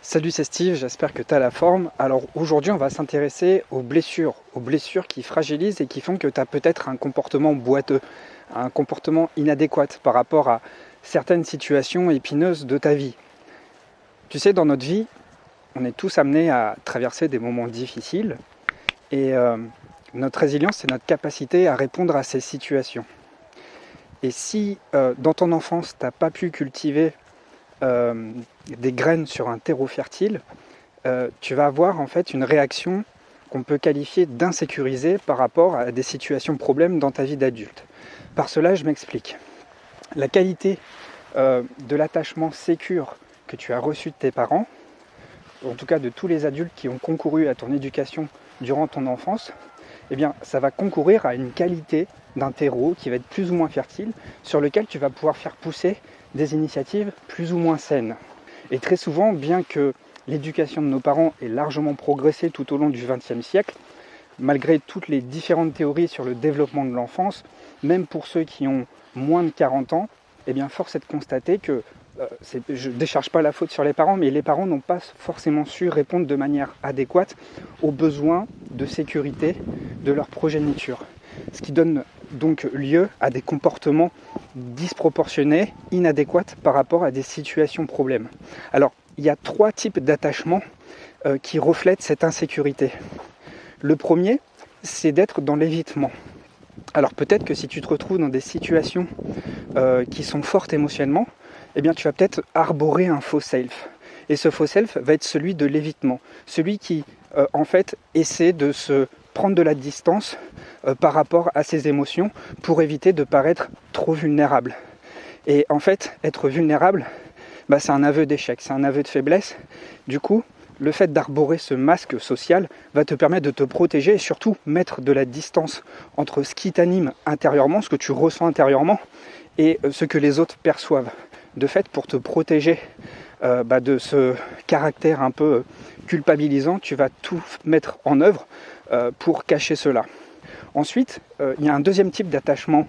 Salut, c'est Steve, j'espère que tu as la forme. Alors aujourd'hui, on va s'intéresser aux blessures qui fragilisent et qui font que tu as peut-être un comportement boiteux, un comportement inadéquat par rapport à certaines situations épineuses de ta vie. Tu sais, dans notre vie, on est tous amenés à traverser des moments difficiles et notre résilience, c'est notre capacité à répondre à ces situations. Et si dans ton enfance, tu n'as pas pu cultiver des graines sur un terreau fertile, tu vas avoir en fait une réaction qu'on peut qualifier d'insécurisée par rapport à des situations problèmes dans ta vie d'adulte. Par cela, je m'explique. La qualité de l'attachement sécure que tu as reçu de tes parents, en tout cas de tous les adultes qui ont concouru à ton éducation durant ton enfance, eh bien, ça va concourir à une qualité d'un terreau qui va être plus ou moins fertile, sur lequel tu vas pouvoir faire pousser des initiatives plus ou moins saines. Et très souvent, bien que l'éducation de nos parents ait largement progressé tout au long du XXe siècle, malgré toutes les différentes théories sur le développement de l'enfance, même pour ceux qui ont moins de 40 ans, eh bien, force est de constater que, je ne décharge pas la faute sur les parents, mais les parents n'ont pas forcément su répondre de manière adéquate aux besoins de sécurité de leur progéniture. Ce qui donne donc lieu à des comportements disproportionnés, inadéquats par rapport à des situations problèmes. Alors, il y a 3 types d'attachements qui reflètent cette insécurité. Le premier, c'est d'être dans l'évitement. Alors peut-être que si tu te retrouves dans des situations qui sont fortes émotionnellement, eh bien tu vas peut-être arborer un faux self. Et ce faux self va être celui de l'évitement, celui qui en fait essaie de se prendre de la distance par rapport à ses émotions pour éviter de paraître trop vulnérable. Et en fait, être vulnérable, c'est un aveu d'échec, c'est un aveu de faiblesse. Du coup, le fait d'arborer ce masque social va te permettre de te protéger et surtout mettre de la distance entre ce qui t'anime intérieurement, ce que tu ressens intérieurement, et ce que les autres perçoivent. De fait, pour te protéger de ce caractère un peu culpabilisant, tu vas tout mettre en œuvre pour cacher cela. Ensuite, il y a un deuxième type d'attachement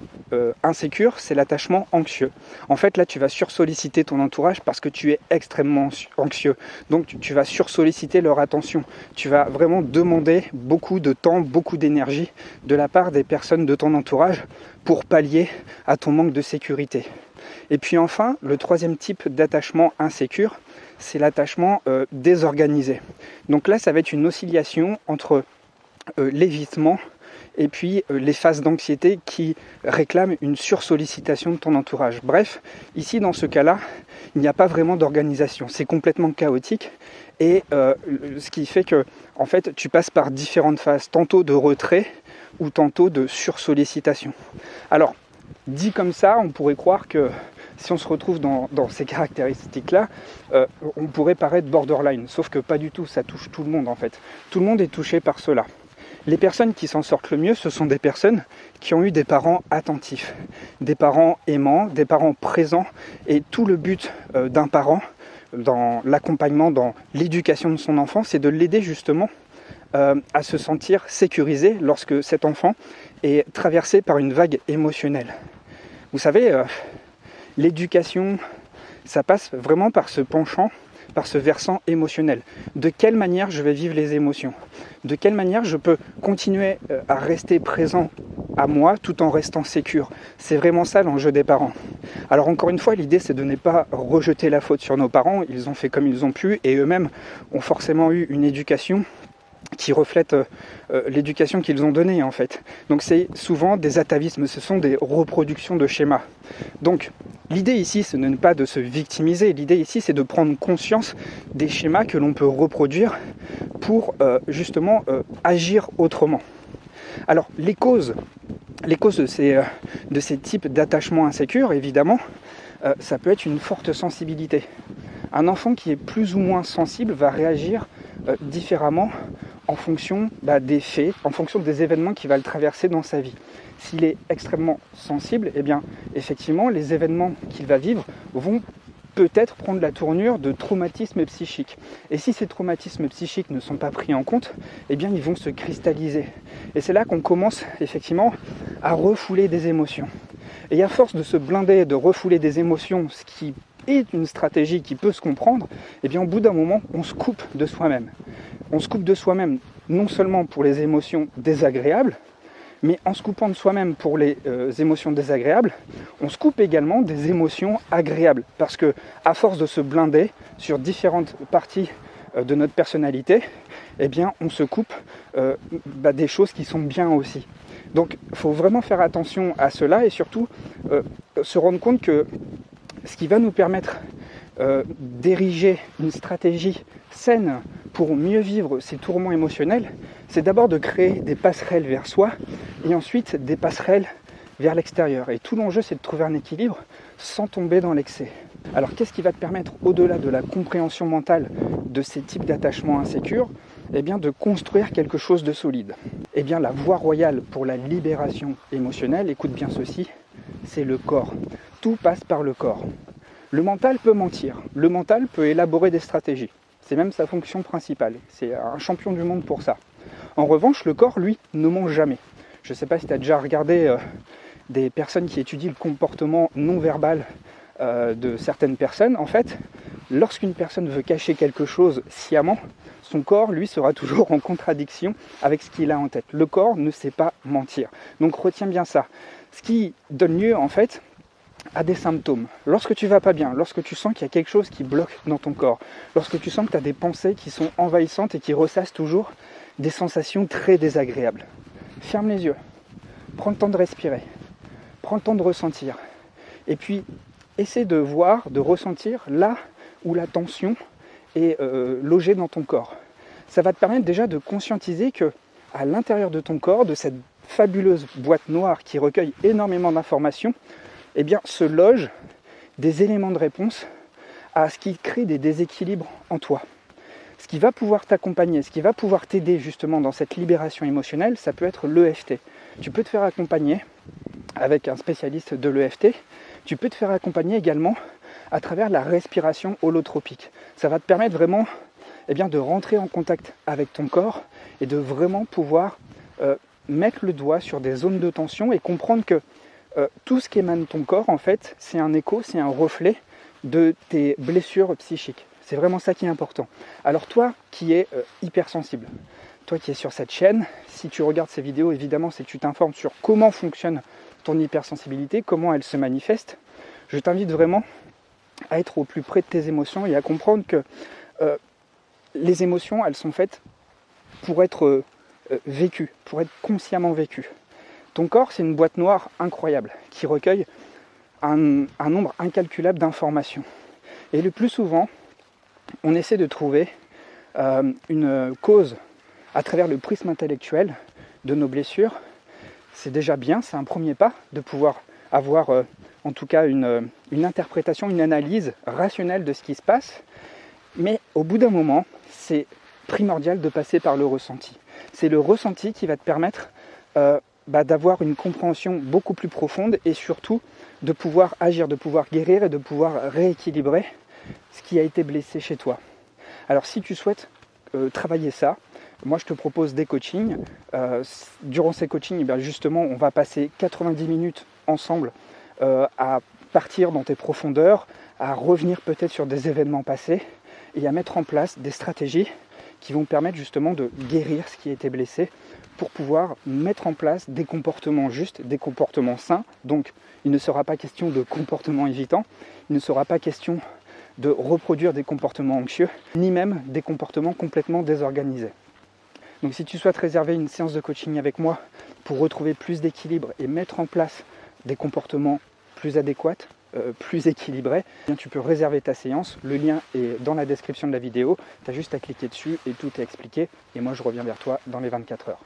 insécure, c'est l'attachement anxieux. En fait, là, tu vas sursolliciter ton entourage parce que tu es extrêmement anxieux. Donc, tu vas sursolliciter leur attention. Tu vas vraiment demander beaucoup de temps, beaucoup d'énergie de la part des personnes de ton entourage pour pallier à ton manque de sécurité. Et puis enfin, le troisième type d'attachement insécure, c'est l'attachement désorganisé. Donc là, ça va être une oscillation entre l'évitement et puis les phases d'anxiété qui réclament une sursollicitation de ton entourage. Bref, ici dans ce cas-là, il n'y a pas vraiment d'organisation, c'est complètement chaotique et ce qui fait que en fait, tu passes par différentes phases, tantôt de retrait ou tantôt de sursollicitation. Alors, dit comme ça, on pourrait croire que si on se retrouve dans ces caractéristiques-là, on pourrait paraître borderline, sauf que pas du tout, ça touche tout le monde en fait. Tout le monde est touché par cela. Les personnes qui s'en sortent le mieux, ce sont des personnes qui ont eu des parents attentifs, des parents aimants, des parents présents. Et tout le but d'un parent, dans l'accompagnement, dans l'éducation de son enfant, c'est de l'aider justement à se sentir sécurisé lorsque cet enfant est traversé par une vague émotionnelle. Vous savez, l'éducation, ça passe vraiment par ce penchant, par ce versant émotionnel. De quelle manière je vais vivre les émotions ? De quelle manière je peux continuer à rester présent à moi tout en restant sécure ? C'est vraiment ça l'enjeu des parents. Alors encore une fois, l'idée c'est de ne pas rejeter la faute sur nos parents. Ils ont fait comme ils ont pu et eux-mêmes ont forcément eu une éducation qui reflète l'éducation qu'ils ont donnée en fait. Donc c'est souvent des atavismes, ce sont des reproductions de schémas. Donc l'idée ici, ce n'est pas de se victimiser, l'idée ici c'est de prendre conscience des schémas que l'on peut reproduire pour justement agir autrement. Alors les causes de ces types d'attachements insécures, évidemment, ça peut être une forte sensibilité. Un enfant qui est plus ou moins sensible va réagir différemment en fonction des faits, en fonction des événements qui va le traverser dans sa vie. S'il est extrêmement sensible, eh bien, effectivement, les événements qu'il va vivre vont peut-être prendre la tournure de traumatismes psychiques. Et si ces traumatismes psychiques ne sont pas pris en compte, eh bien, ils vont se cristalliser. Et c'est là qu'on commence effectivement à refouler des émotions. Et à force de se blinder, de refouler des émotions, ce qui est une stratégie qui peut se comprendre, eh bien au bout d'un moment, on se coupe de soi-même. On se coupe de soi-même non seulement pour les émotions désagréables, mais en se coupant de soi-même pour les émotions désagréables, on se coupe également des émotions agréables. Parce que à force de se blinder sur différentes parties de notre personnalité, eh bien on se coupe des choses qui sont bien aussi. Donc il faut vraiment faire attention à cela et surtout se rendre compte que ce qui va nous permettre d'ériger une stratégie saine pour mieux vivre ces tourments émotionnels, c'est d'abord de créer des passerelles vers soi et ensuite des passerelles vers l'extérieur. Et tout l'enjeu, c'est de trouver un équilibre sans tomber dans l'excès. Alors qu'est-ce qui va te permettre, au-delà de la compréhension mentale de ces types d'attachements insécures, eh bien de construire quelque chose de solide. Eh bien la voie royale pour la libération émotionnelle, écoute bien ceci, c'est le corps. Tout passe par le corps. Le mental peut mentir, le mental peut élaborer des stratégies. C'est même sa fonction principale. C'est un champion du monde pour ça. En revanche, le corps, lui, ne ment jamais. Je ne sais pas si tu as déjà regardé des personnes qui étudient le comportement non verbal de certaines personnes. En fait, lorsqu'une personne veut cacher quelque chose sciemment, son corps, lui, sera toujours en contradiction avec ce qu'il a en tête. Le corps ne sait pas mentir. Donc retiens bien ça. Ce qui donne lieu, en fait, à des symptômes. Lorsque tu vas pas bien, lorsque tu sens qu'il y a quelque chose qui bloque dans ton corps, lorsque tu sens que tu as des pensées qui sont envahissantes et qui ressassent toujours des sensations très désagréables, ferme les yeux, prends le temps de respirer, prends le temps de ressentir, et puis essaie de voir, de ressentir là où la tension est logée dans ton corps. Ça va te permettre déjà de conscientiser que à l'intérieur de ton corps, de cette fabuleuse boîte noire qui recueille énormément d'informations, eh bien, se logent des éléments de réponse à ce qui crée des déséquilibres en toi. Ce qui va pouvoir t'accompagner, ce qui va pouvoir t'aider justement dans cette libération émotionnelle, ça peut être l'EFT. Tu peux te faire accompagner avec un spécialiste de l'EFT. Tu peux te faire accompagner également à travers la respiration holotropique. Ça va te permettre vraiment de rentrer en contact avec ton corps et de vraiment pouvoir mettre le doigt sur des zones de tension et comprendre que tout ce qui émane de ton corps, en fait, c'est un écho, c'est un reflet de tes blessures psychiques. C'est vraiment ça qui est important. Alors toi qui es hypersensible, toi qui es sur cette chaîne, si tu regardes ces vidéos, évidemment, c'est que tu t'informes sur comment fonctionne ton hypersensibilité, comment elle se manifeste. Je t'invite vraiment à être au plus près de tes émotions et à comprendre que les émotions, elles sont faites pour être vécues, pour être consciemment vécues. Ton corps, c'est une boîte noire incroyable qui recueille un nombre incalculable d'informations. Et le plus souvent, on essaie de trouver une cause à travers le prisme intellectuel de nos blessures. C'est déjà bien, c'est un premier pas de pouvoir avoir en tout cas une interprétation, une analyse rationnelle de ce qui se passe. Mais au bout d'un moment, c'est primordial de passer par le ressenti. C'est le ressenti qui va te permettre d'avoir une compréhension beaucoup plus profonde et surtout de pouvoir agir, de pouvoir guérir et de pouvoir rééquilibrer ce qui a été blessé chez toi. Alors si tu souhaites travailler ça, moi je te propose des coachings. Durant ces coachings, justement, on va passer 90 minutes ensemble à partir dans tes profondeurs, à revenir peut-être sur des événements passés et à mettre en place des stratégies qui vont permettre justement de guérir ce qui a été blessé pour pouvoir mettre en place des comportements justes, des comportements sains. Donc il ne sera pas question de comportements évitants, il ne sera pas question de reproduire des comportements anxieux, ni même des comportements complètement désorganisés. Donc si tu souhaites réserver une séance de coaching avec moi pour retrouver plus d'équilibre et mettre en place des comportements plus adéquats, plus équilibrés, eh bien, tu peux réserver ta séance. Le lien est dans la description de la vidéo. Tu as juste à cliquer dessus et tout est expliqué. Et moi, je reviens vers toi dans les 24 heures.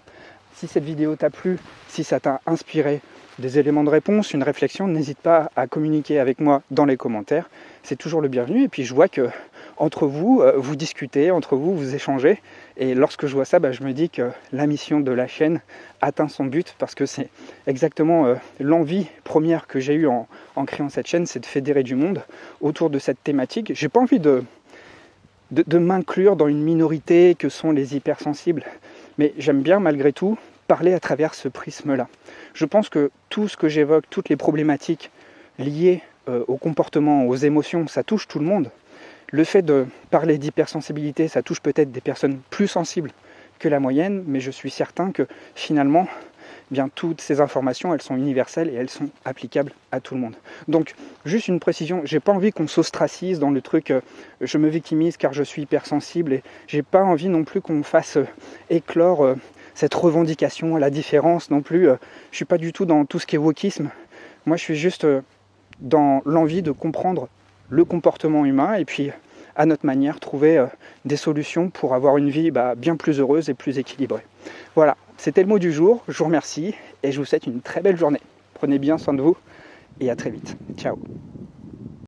Si cette vidéo t'a plu, si ça t'a inspiré des éléments de réponse, une réflexion, n'hésite pas à communiquer avec moi dans les commentaires. C'est toujours le bienvenu. Et puis je vois que entre vous, vous discutez, entre vous, vous échangez. Et lorsque je vois ça, je me dis que la mission de la chaîne atteint son but parce que c'est exactement l'envie première que j'ai eue en créant cette chaîne, c'est de fédérer du monde autour de cette thématique. J'ai pas envie de m'inclure dans une minorité que sont les hypersensibles. Mais j'aime bien malgré tout parler à travers ce prisme-là. Je pense que tout ce que j'évoque, toutes les problématiques liées au comportement, aux émotions, ça touche tout le monde. Le fait de parler d'hypersensibilité, ça touche peut-être des personnes plus sensibles que la moyenne, mais je suis certain que finalement, bien toutes ces informations, elles sont universelles et elles sont applicables à tout le monde. Donc, juste une précision, j'ai pas envie qu'on s'ostracise dans le truc je me victimise car je suis hypersensible, et j'ai pas envie non plus qu'on fasse éclore cette revendication à la différence non plus. Je suis pas du tout dans tout ce qui est wokisme. Moi, je suis juste dans l'envie de comprendre le comportement humain et puis à notre manière trouver des solutions pour avoir une vie bien plus heureuse et plus équilibrée. Voilà, c'était le mot du jour, je vous remercie et je vous souhaite une très belle journée. Prenez bien soin de vous et à très vite. Ciao.